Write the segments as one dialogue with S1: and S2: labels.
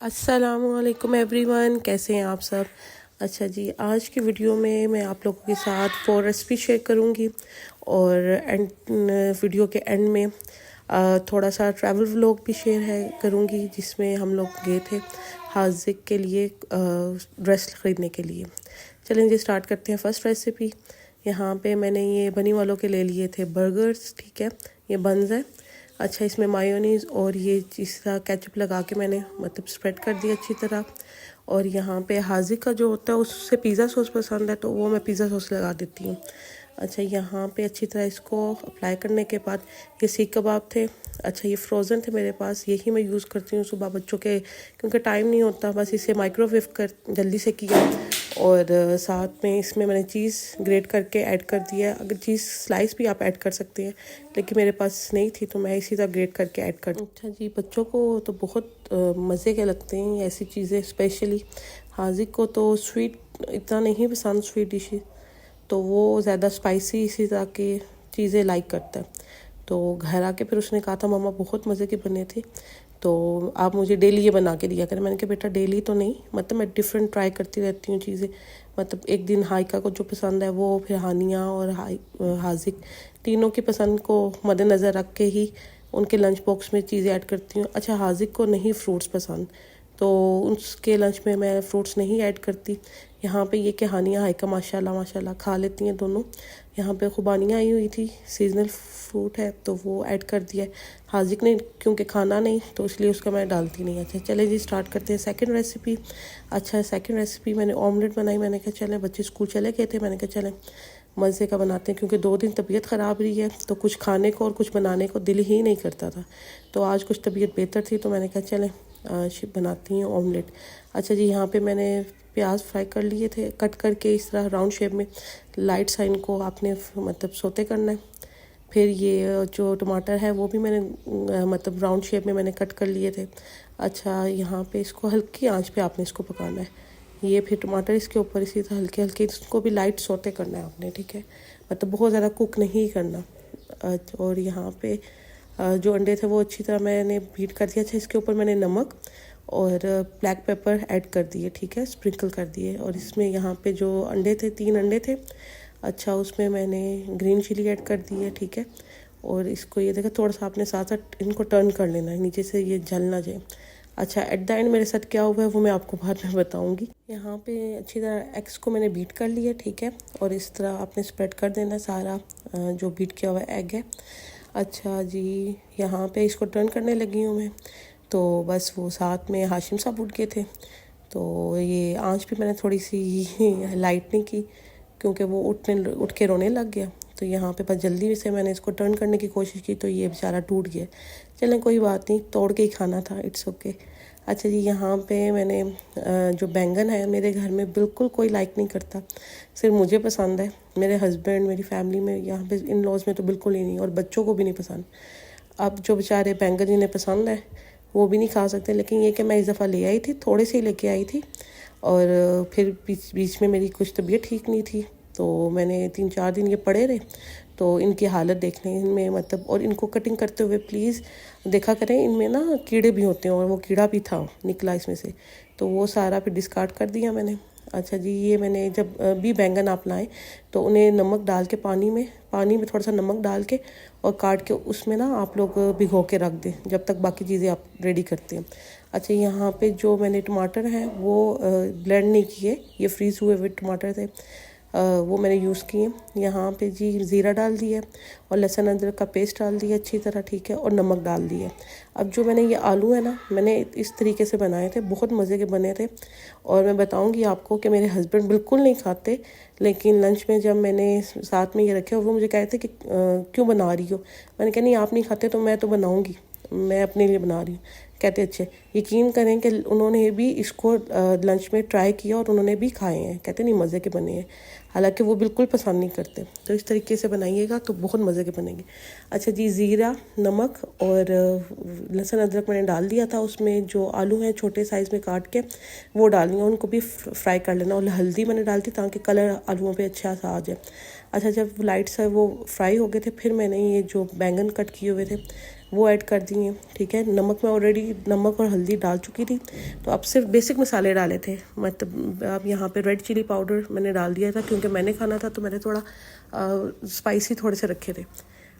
S1: अस्सलामुअलैकुम एवरीवन, कैसे हैं आप सब। अच्छा जी, आज की वीडियो में मैं आप लोगों के साथ 4 रेसिपी शेयर करूंगी और वीडियो के एंड में थोड़ा सा ट्रैवल व्लॉग भी शेयर है करूंगी, जिसमें हम लोग गए थे हाजिक के लिए ड्रेस ख़रीदने के लिए। चलें जी, स्टार्ट करते हैं। फर्स्ट रेसिपी, यहाँ पे मैंने ये बनी वालों के ले लिए थे बर्गर्स, ठीक है, ये बन्स है। अच्छा, इसमें मायोनीज़ और ये चीज़ का केचप लगा के मैंने मतलब स्प्रेड कर दिया अच्छी तरह। और यहाँ पे हाजिक का जो होता है उससे पिज़्ज़ा सॉस पसंद है, तो वो मैं पिज़्ज़ा सॉस लगा देती हूँ। अच्छा, यहाँ पे अच्छी तरह इसको अप्लाई करने के बाद ये सीख कबाब थे। अच्छा, ये फ्रोज़न थे मेरे पास, यही मैं यूज़ करती हूँ सुबह बच्चों के, क्योंकि टाइम नहीं होता, बस इसे माइक्रोवेव कर जल्दी से किया। और साथ में इसमें मैंने चीज़ ग्रेट करके ऐड कर दिया। अगर चीज़ स्लाइस भी आप ऐड कर सकते हैं, लेकिन मेरे पास नहीं थी तो मैं इसी तरह ग्रेट करके ऐड कर। अच्छा जी, बच्चों को तो बहुत मज़े के लगते हैं ऐसी चीज़ें, स्पेशली हाजिक को तो स्वीट इतना नहीं पसंद, स्वीट डिशेज, तो वो ज़्यादा स्पाइसी इसी तरह की चीज़ें लाइक करता है। तो घर आके फिर उसने कहा था मम्मा बहुत मज़े के बने थे, तो आप मुझे डेली ये बना के दिया करें। मैंने कहा बेटा डेली तो नहीं, मतलब मैं डिफरेंट ट्राई करती रहती हूँ चीज़ें। मतलब एक दिन हाइका को जो पसंद है वो, फिर हानिया और हाजिक तीनों की पसंद को मद्देनज़र रख के ही उनके लंच बॉक्स में चीज़ें ऐड करती हूँ। अच्छा, हाजिक को नहीं फ्रूट्स पसंद, तो उसके लंच में मैं फ्रूट्स नहीं ऐड करती। यहाँ पे ये कि हानिया हाइका माशाल्लाह माशाल्लाह खा लेती हैं दोनों। यहाँ पे खुबानियाँ आई हुई थी, सीजनल फ्रूट है, तो वो ऐड कर दिया है। हाजिक ने क्योंकि खाना नहीं, तो इसलिए उसका मैं डालती नहीं। अच्छा चले जी, स्टार्ट करते हैं सेकंड रेसिपी। अच्छा, सेकंड रेसिपी मैंने ऑमलेट बनाई। मैंने कहा चलें, बच्चे स्कूल चले गए थे, मैंने कहा चलें मज़े का बनाते हैं, क्योंकि 2 दिन तबीयत ख़राब रही है, तो कुछ खाने को और कुछ बनाने को दिल ही नहीं करता था। तो आज कुछ तबीयत बेहतर थी, तो मैंने कहा चलें आज बनाती हूँ ऑमलेट। अच्छा जी, यहाँ पे मैंने प्याज फ्राई कर लिए थे, कट करके इस तरह राउंड शेप में। लाइट सा इनको आपने मतलब सोते करना है। फिर ये जो टमाटर है वो भी मैंने मतलब राउंड शेप में मैंने कट कर लिए थे। अच्छा, यहाँ पे इसको हल्की आंच पे आपने इसको पकाना है। ये फिर टमाटर इसके ऊपर इसी तरह हल्के हल्के इसको भी लाइट सोते करना है आपने, ठीक है, मतलब बहुत ज़्यादा कुक नहीं करना। और यहाँ पे जो अंडे थे वो अच्छी तरह मैंने बीट कर दिया। अच्छा, इसके ऊपर मैंने नमक और ब्लैक पेपर ऐड कर दिए, ठीक है, स्प्रिंकल कर दिए। और इसमें यहाँ पे जो अंडे थे, 3 अंडे थे। अच्छा, उसमें मैंने ग्रीन चिली ऐड कर दी है, ठीक है। और इसको ये देखा, थोड़ा सा आपने साथ साथ इनको टर्न कर लेना है, नीचे से ये जल ना जाए। अच्छा, एट द एंड मेरे साथ क्या हुआ है वो मैं आपको बाद में बताऊंगी। यहाँ पे अच्छी तरह एग्स को मैंने बीट कर लिया, ठीक है, और इस तरह आपने स्प्रेड कर देना सारा जो बीट किया हुआ एग है। अच्छा जी, यहाँ पे इसको टर्न करने लगी हूँ मैं, तो बस वो साथ में हाशिम साहब उठ गए थे, तो ये आंच भी मैंने थोड़ी सी लाइट नहीं की, क्योंकि वो उठ के रोने लग गया। तो यहाँ पे बस जल्दी से मैंने इसको टर्न करने की कोशिश की, तो ये बेचारा टूट गया। चलें कोई बात नहीं, तोड़ के ही खाना था, इट्स ओके। अच्छा जी, यहाँ पे मैंने जो बैंगन है, मेरे घर में बिल्कुल कोई लाइक नहीं करता, सिर्फ मुझे पसंद है। मेरे हस्बैंड, मेरी फैमिली में, यहाँ पे इन लॉज में तो बिल्कुल ही नहीं, और बच्चों को भी नहीं पसंद। अब जो बेचारे बैंगन जिन्हें पसंद है वो भी नहीं खा सकते, लेकिन ये कि मैं इस दफ़ा ले आई थी, थोड़े से ही लेके आई थी। और फिर बीच बीच में मेरी कुछ तबीयत ठीक नहीं थी, तो मैंने 3-4 दिन ये पड़े रहे। तो इनकी हालत देख लें इनमें, मतलब, और इनको कटिंग करते हुए प्लीज़ देखा करें, इनमें ना कीड़े भी होते हैं, और वो कीड़ा भी था निकला इसमें से, तो वो सारा फिर डिस्कार्ड कर दिया मैंने। अच्छा जी, ये मैंने जब भी बैंगन आप लाएं तो उन्हें नमक डाल के पानी में थोड़ा सा नमक डाल के और काट के उसमें ना आप लोग भिगो के रख दें, जब तक बाकी चीज़ें आप रेडी करते हैं। अच्छा, यहाँ पे जो मैंने टमाटर हैं वो ब्लेंड नहीं किए, ये फ्रीज़ हुए हुए टमाटर थे, वो मैंने यूज़ किए। यहाँ पे जी ज़ीरा डाल दिया और लहसुन अदरक का पेस्ट डाल दिया अच्छी तरह, ठीक है, और नमक डाल दिया। अब जो मैंने ये आलू है ना, मैंने इस तरीके से बनाए थे, बहुत मज़े के बने थे। और मैं बताऊंगी आपको कि मेरे हस्बैंड बिल्कुल नहीं खाते, लेकिन लंच में जब मैंने साथ में ये रखे, वो मुझे कह रहे थे कि क्यों बना रही हो। मैंने कहा नहीं, आप नहीं खाते तो मैं तो बनाऊँगी, मैं अपने लिए बना रही हूँ। कहते अच्छे, यकीन करें कि उन्होंने भी इसको लंच में ट्राई किया और उन्होंने भी खाए हैं, कहते नहीं मज़े के बने हैं, हालांकि वो बिल्कुल पसंद नहीं करते। तो इस तरीके से बनाइएगा तो बहुत मज़े के बनेंगे। अच्छा जी, ज़ीरा, नमक और लहसुन अदरक मैंने डाल दिया था। उसमें जो आलू हैं छोटे साइज़ में काट के वो डालनी है, उनको भी फ्राई कर लेना। और हल्दी मैंने डाल दी ताकि कलर आलूओं पे अच्छा सा आ जाए। अच्छा, जब लाइट सा वो फ्राई हो गए थे, फिर मैंने ये जो बैंगन कट किए हुए थे वो ऐड कर दिए। ठीक है, नमक मैं ऑलरेडी नमक और हल्दी डाल चुकी थी, तो अब सिर्फ बेसिक मसाले डाले थे। मतलब अब यहाँ पे रेड चिली पाउडर मैंने डाल दिया था क्योंकि मैंने खाना था, तो मैंने थोड़ा स्पाइसी थोड़े से रखे थे।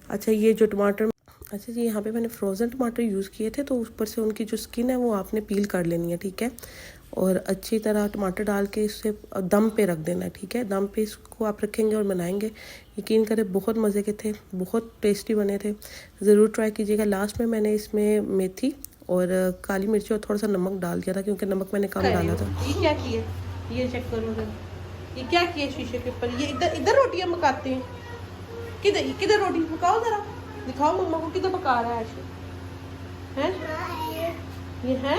S1: अच्छा, ये जो टमाटर, अच्छा जी, यहाँ पे मैंने फ्रोज़न टमाटर यूज़ किए थे, तो ऊपर से उनकी जो स्किन है वो आपने पील कर लेनी है। ठीक है, और अच्छी तरह टमाटर डाल के इसे दम पे रख देना है। ठीक है, दम पे इसको आप रखेंगे और बनाएंगे, यकीन करें बहुत मज़े के थे, बहुत टेस्टी बने थे। ज़रूर ट्राई कीजिएगा। लास्ट में मैंने इसमें मेथी और काली मिर्ची और थोड़ा सा नमक डाल दिया था क्योंकि नमक मैंने कम डाला था।
S2: ये क्या किए, ये चेक करो जरा, ये क्या किए शीशे के ऊपर। ये इधर इधर रोटियां पकाते हैं। किधर किधर रोटी पकाओ, जरा दिखाओ मम्मा को किधर पका रहा है ऐसे हैं। ये है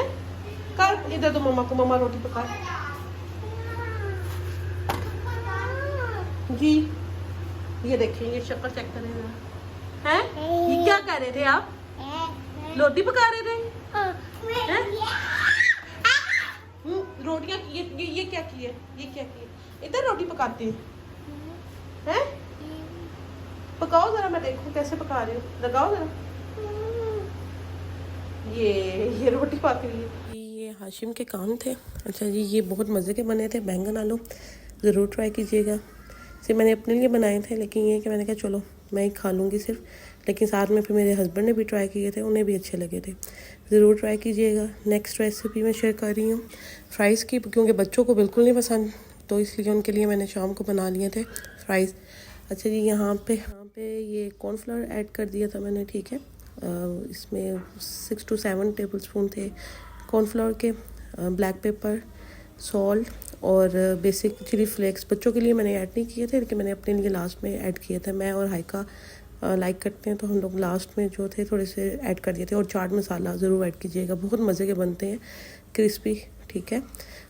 S2: कर, इधर तो मम्मा को, मम्मा रोटी पका जी। ये देखें, ये शक्ल चेक करें जरा, हैं ये क्या कर रहे थे आप, रोटी पका रहे थे हैं? रोटियां, ये क्या किए, ये क्या किए, इधर रोटी पकाते हैं? पकाओ जरा, मैं देखूं कैसे पका रहे हो, लगाओ जरा। ये रोटी पक रही है।
S1: ये हाशिम के काम थे। अच्छा जी, ये बहुत मज़े के बने थे बैंगन आलू, ज़रूर ट्राई कीजिएगा। इसे मैंने अपने लिए बनाए थे, लेकिन ये कि मैंने कहा चलो मैं ही खा लूँगी सिर्फ, लेकिन साथ में फिर मेरे हस्बैंड ने भी ट्राई किए थे, उन्हें भी अच्छे लगे थे। ज़रूर ट्राई कीजिएगा। नेक्स्ट रेसिपी मैं शेयर कर रही हूँ फ्राइज़ की, क्योंकि बच्चों को बिल्कुल नहीं पसंद, तो इसलिए उनके लिए मैंने शाम को बना लिए थे फ्राइज़। अच्छा जी, यहाँ पे ये कॉर्नफ्लावर ऐड कर दिया था मैंने। ठीक है, इसमें 6 to 7 टेबल स्पून थे कॉर्नफ्लावर के, ब्लैक पेपर, सॉल्ट और बेसिक चिली फ्लेक्स। बच्चों के लिए मैंने ऐड नहीं किए थे, लेकिन मैंने अपने लिए लास्ट में ऐड किए थे। मैं और हाइका लाइक करते हैं, तो हम लोग लास्ट में जो थे थोड़े से ऐड कर दिए थे। और चाट मसाला ज़रूर ऐड कीजिएगा, बहुत मज़े के बनते हैं, क्रिस्पी। ठीक है,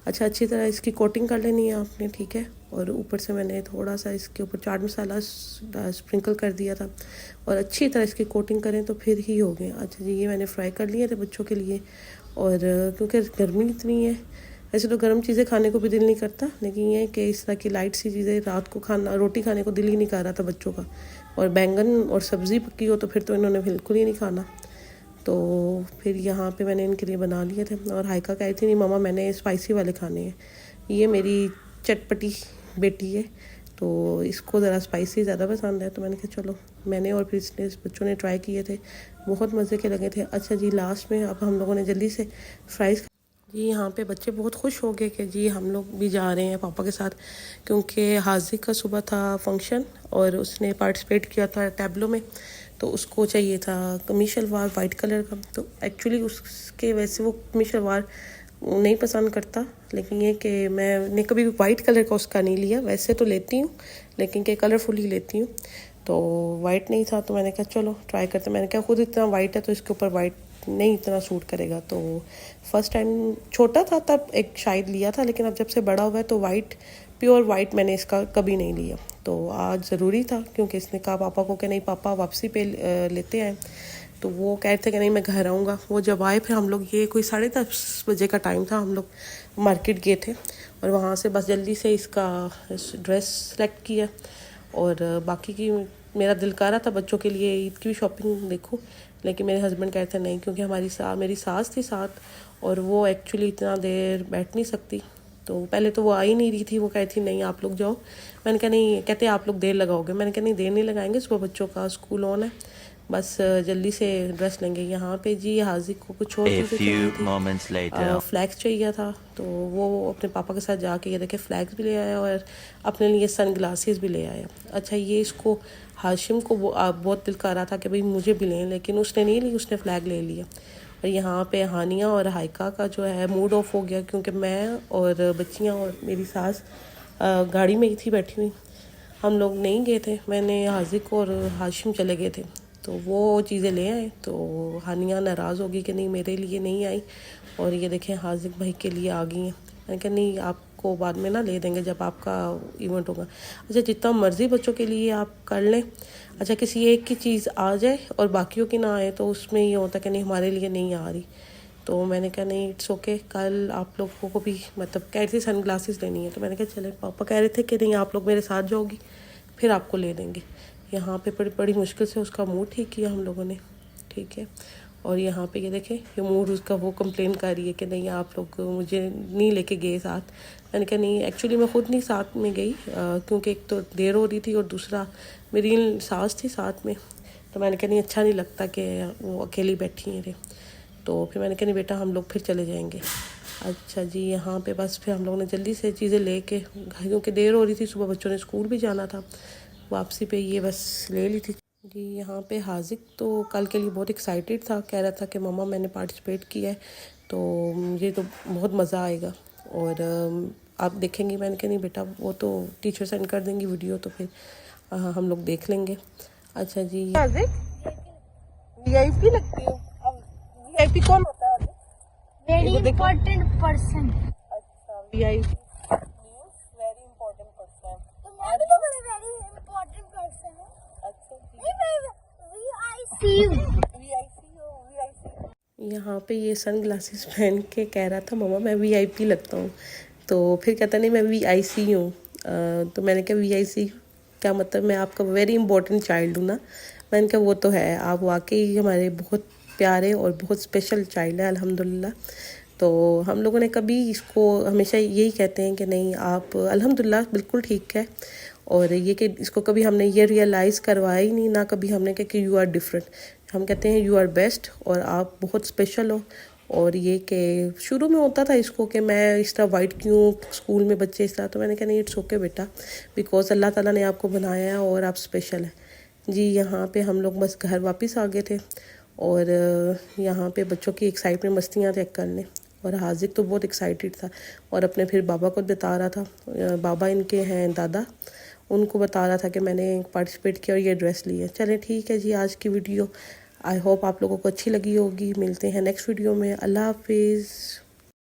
S1: अच्छा, अच्छी तरह इसकी कोटिंग कर लेनी है आपने। ठीक है, और ऊपर से मैंने थोड़ा सा इसके ऊपर चाट मसाला स्प्रिंकल कर दिया था, और अच्छी तरह इसकी कोटिंग करें तो फिर ही हो गए। अच्छा जी, ये मैंने फ्राई कर लिए थे बच्चों के लिए, और क्योंकि गर्मी इतनी है, वैसे तो गर्म चीज़ें खाने को भी दिल नहीं करता, लेकिन ये कि इस तरह की लाइट सी चीज़ें रात को खाना, रोटी खाने को दिल ही नहीं कर रहा था बच्चों का, और बैंगन और सब्ज़ी पकी हो तो फिर तो इन्होंने बिल्कुल ही नहीं खाना। तो फिर यहाँ पे मैंने इनके लिए बना लिए थे, और हाइका कह रही थी नहीं मम्मा मैंने स्पाइसी वाले खाने हैं। ये मेरी चटपटी बेटी है, तो इसको ज़रा स्पाइसी ज़्यादा पसंद है, तो मैंने कहा चलो, मैंने और फिर इसने बच्चों ने ट्राई किए थे, बहुत मज़े के लगे थे। अच्छा जी, लास्ट में अब हम लोगों ने जल्दी से फ्राइज़ जी, यहाँ पे बच्चे बहुत खुश हो गए कि जी हम लोग भी जा रहे हैं पापा के साथ, क्योंकि हाजिक का सुबह था फंक्शन और उसने पार्टिसिपेट किया था टैबलो में, तो उसको चाहिए था कमीज शलवार वाइट कलर का। तो एक्चुअली उसके वैसे वो कमीज शलवार नहीं पसंद करता, लेकिन ये कि मैंने कभी भी वाइट कलर का उसका नहीं लिया, वैसे तो लेती हूँ लेकिन के कलरफुल ही लेती हूँ, तो वाइट नहीं था, तो मैंने कहा चलो ट्राई करते। मैंने कहा खुद इतना वाइट है तो इसके ऊपर वाइट नहीं इतना सूट करेगा। तो फर्स्ट टाइम छोटा था तब एक शायद लिया था, लेकिन अब जब से बड़ा हुआ है तो वाइट, प्योर वाइट मैंने इसका कभी नहीं लिया। तो आज ज़रूरी था, क्योंकि इसने कहा पापा को कि नहीं पापा वापसी पे लेते आए, तो वो कह रहे थे कि नहीं मैं घर आऊँगा। वो जब आए फिर हम लोग, ये कोई 10:30 बजे का टाइम था, हम लोग मार्केट गए थे और वहाँ से बस जल्दी से इसका ड्रेस सेलेक्ट किया, और बाकी की मेरा दिल कर रहा था बच्चों के लिए ईद की भी शॉपिंग देखूं, लेकिन मेरे हस्बैंड कहते मेरी क्योंकि मेरी सास थी साथ, और वो एक्चुअली इतना देर बैठ नहीं सकती, तो पहले तो वो आ ही नहीं रही थी, वो कहती थी नहीं आप लोग जाओ। मैंने कहा नहीं, कहते आप लोग देर लगाओगे, मैंने कहा नहीं देर नहीं लगाएंगे, सुबह बच्चों का स्कूल ऑन है, बस जल्दी से ड्रेस लेंगे। यहाँ पे जी हाजिक को कुछ और चीज़ें चाहिए थी, फ्लैग्स चाहिए था, तो वो अपने पापा के साथ जाके ये देखे फ्लैग्स भी ले आया और अपने लिए सन ग्लासेस भी ले आया। अच्छा, ये इसको हाशिम को बहुत दिल कर रहा था कि भाई मुझे भी लें, लेकिन उसने नहीं ली, उसने फ्लैग ले लिया। और यहाँ पे हानिया और हाइका का जो है मूड ऑफ हो गया, क्योंकि मैं और बच्चियाँ और मेरी सास गाड़ी में ही थी बैठी हुई, हम लोग नहीं गए थे, मैंने हाजिक और हाशिम चले गए थे, तो वो चीज़ें ले आए। तो हानिया नाराज़ होगी कि नहीं मेरे लिए नहीं आई, और ये देखें हाजिक भाई के लिए आ गई हैं। मैंने कहा नहीं आपको बाद में ना ले देंगे जब आपका इवेंट होगा। अच्छा, जितना मर्ज़ी बच्चों के लिए आप कर लें, अच्छा किसी एक की चीज़ आ जाए और बाकियों की ना आए, तो उसमें ये होता कि नहीं हमारे लिए नहीं आ रही। तो मैंने कहा नहीं इट्स ओके, कल आप लोगों को भी मतलब कह रही थी सन ग्लासेस लेनी है, तो मैंने कहा चले, पापा कह रहे थे कि नहीं आप लोग मेरे साथ जाओगी फिर आपको ले देंगे। यहाँ पे बड़ी मुश्किल से उसका मूड ठीक किया हम लोगों ने। ठीक ठीक है। और यहाँ पे ये देखें, ये मूड उसका वो कंप्लेन कर रही है कि नहीं आप लोग मुझे नहीं लेके गए साथ। मैंने कहा नहीं, एक्चुअली मैं ख़ुद नहीं साथ में गई क्योंकि एक तो देर हो रही थी और दूसरा मेरी सास थी साथ में, तो मैंने कहा नहीं अच्छा नहीं लगता कि वो अकेली बैठी हैं रे। तो फिर मैंने कहा नहीं बेटा हम लोग फिर चले जाएंगे। अच्छा जी, यहाँ पे बस फिर हम लोगों ने जल्दी से चीज़ें लेके, क्योंकि देर हो रही थी, सुबह बच्चों ने स्कूल भी जाना था, वापसी पे ये बस ले ली थी जी। यहाँ पे हाजिक तो कल के लिए बहुत एक्साइटेड था, कह रहा था कि मम्मा मैंने पार्टिसिपेट किया है तो मुझे तो बहुत मज़ा आएगा। और आप देखेंगे, मैंने कहा नहीं बेटा वो तो टीचर सेंड कर देंगी वीडियो, तो फिर हम लोग देख लेंगे। अच्छा जी,
S2: वीआईपी लगती हो। अब वीआईपी कौन होता है?
S3: Very important person.
S2: अच्छा, VIP means very important person.
S3: तो मैं भी तो बड़ा वेरी इम्पोर्टेंट पर्सन हूँ।
S2: अच्छा जी,
S3: वीआईसी
S2: वीआईसी।
S1: यहाँ पे ये सन ग्लासेस पहन के कह रहा था मम्मा मैं वीआईपी लगता हूँ, तो फिर कहता नहीं मैं वीआईसी हूँ। तो मैंने कहा वीआईसी क्या मतलब, मैं आपका वेरी इंपॉर्टेंट चाइल्ड हूँ ना। मैंने कहा वो तो है, आप वाकई हमारे बहुत प्यारे और बहुत स्पेशल चाइल्ड है अल्हम्दुलिल्लाह। तो हम लोगों ने कभी इसको हमेशा यही कहते हैं कि नहीं आप अल्हम्दुलिल्लाह बिल्कुल ठीक है। और ये कि इसको कभी हमने ये रियलाइज़ करवाया ही नहीं, ना कभी हमने कहा कि यू आर डिफरेंट। हम कहते हैं यू आर बेस्ट और आप बहुत स्पेशल हो। और ये कि शुरू में होता था इसको कि मैं इस तरह वाइट क्यों, स्कूल में बच्चे इस तरह, तो मैंने कहा नहीं इट्स ओके बेटा, बिकॉज अल्लाह ताला ने आपको बनाया है और आप स्पेशल है जी। यहाँ पे हम लोग बस घर वापस आ गए थे और यहाँ पे बच्चों की एक्साइटमेंट मस्तियाँ चेक करने, और हाजिक तो बहुत एक्साइटेड था और अपने फिर बाबा को बता रहा था, बाबा इनके हैं दादा, उनको बता रहा था कि मैंने पार्टिसिपेट किया और ये ड्रेस ली है। चलें ठीक है जी, आज की वीडियो आई होप आप लोगों को अच्छी लगी होगी। मिलते हैं नेक्स्ट वीडियो में। अल्लाह हाफिज़।